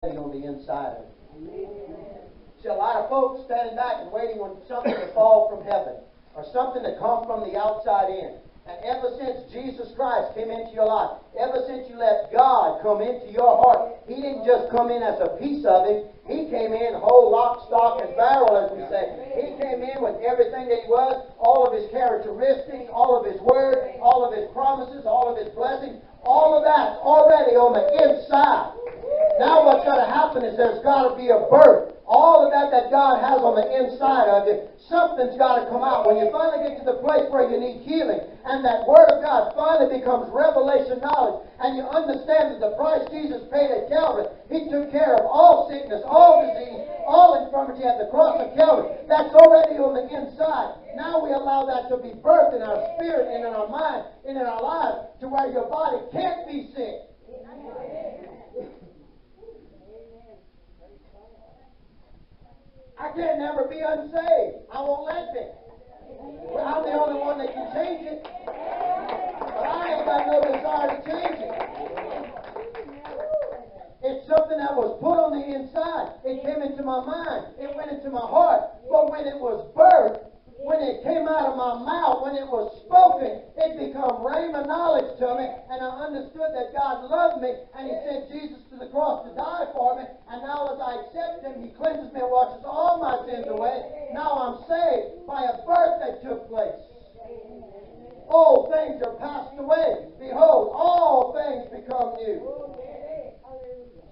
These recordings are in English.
on the inside of you. See, a lot of folks standing back and waiting on something to fall from heaven or something to come from the outside in. And ever since Jesus Christ came into your life, ever since you let God come into your heart, He didn't just come in as a piece of Him. He came in whole lock, stock, and barrel, as we say. He came in with everything that He was, all of His characteristics, all of His word, all of His promises, all of His blessings. All of that's already on the inside. Now what's got to happen is there's got to be a birth. All of that God has on the inside of you, something's got to come out. When you finally get to the place where you need healing, and that Word of God finally becomes revelation knowledge, and you understand that the price Jesus paid at Calvary, He took care of all sickness, all disease, all infirmity at the cross of Calvary. That's already on the inside. Now we allow that to be birthed in our spirit and in our mind and in our lives to where your body can't be sick. I can't never be unsaved. I won't let me. Well, I'm the only one that can change it. But I ain't got no desire to change it. It's something that was put on the inside. It came into my mind. It went into my heart. But when it was birthed, when it came out of my mouth, when it was spoken, it became rhema knowledge to me, and I understood that God loved me, and He sent Jesus to the cross to die for me, and now as I accept Him, He cleanses me and washes all my sins away. Now I'm saved by a birth that took place. Old things are passed away. Behold, all things become new.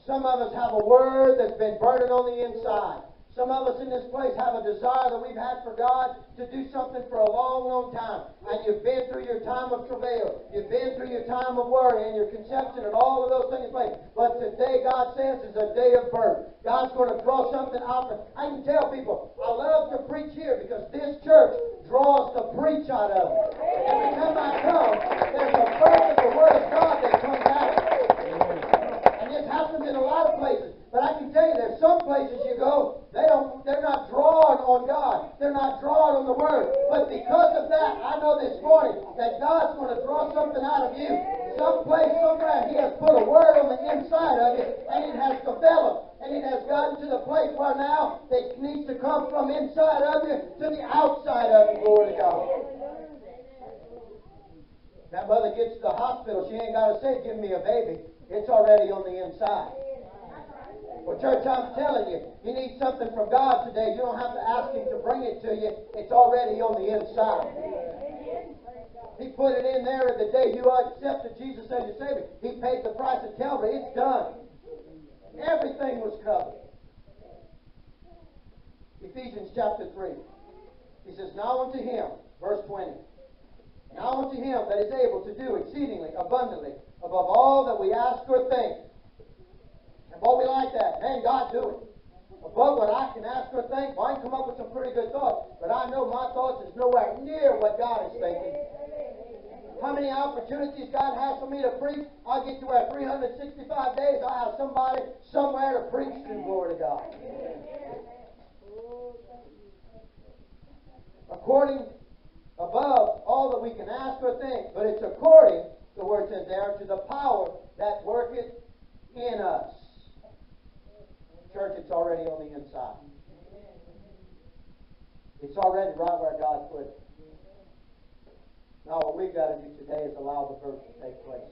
Some of us have a word that's been burning on the inside. Some of us in this place have a desire that we've had for God to do something for a long, long time. And you've been through your time of travail. You've been through your time of worry and your conception and all of those things. But today, God says, is a day of birth. God's going to draw something out. I can tell people, I love to preach here because this church draws the preach out of it. Every time I come, there's a birth of the Word of God that comes out. And this happens in a lot of places. But I can tell you, there's some places you go, they're not drawing on God. They're not drawing on the Word. But because of that, I know this morning that God's going to draw something out of you. Someplace, somewhere, He has put a Word on the inside of you, and it has developed. And it has gotten to the place where now it needs to come from inside of you to the outside of you. Glory to God. That mother gets to the hospital, she ain't got to say, give me a baby. It's already on the inside. Well, church, I'm telling you, you need something from God today. You don't have to ask Him to bring it to you. It's already on the inside. He put it in there the day you accepted Jesus as your Savior. He paid the price at Calvary. It's done. Everything was covered. Ephesians chapter 3. He says, now unto Him, verse 20. Now unto Him that is able to do exceedingly abundantly above all that we ask or think. And boy, we like that. Man, God do it. Above what I can ask or think, well, I can come up with some pretty good thoughts, but I know my thoughts is nowhere near what God is thinking. How many opportunities God has for me to preach? I'll get to where 365 days I'll have somebody somewhere to preach to. Glory to God. According above all that we can ask or think, but it's according, the word says there, to the power that worketh in us. Church, it's already on the inside. It's already right where God put it. Now what we've got to do today is allow the birth to take place.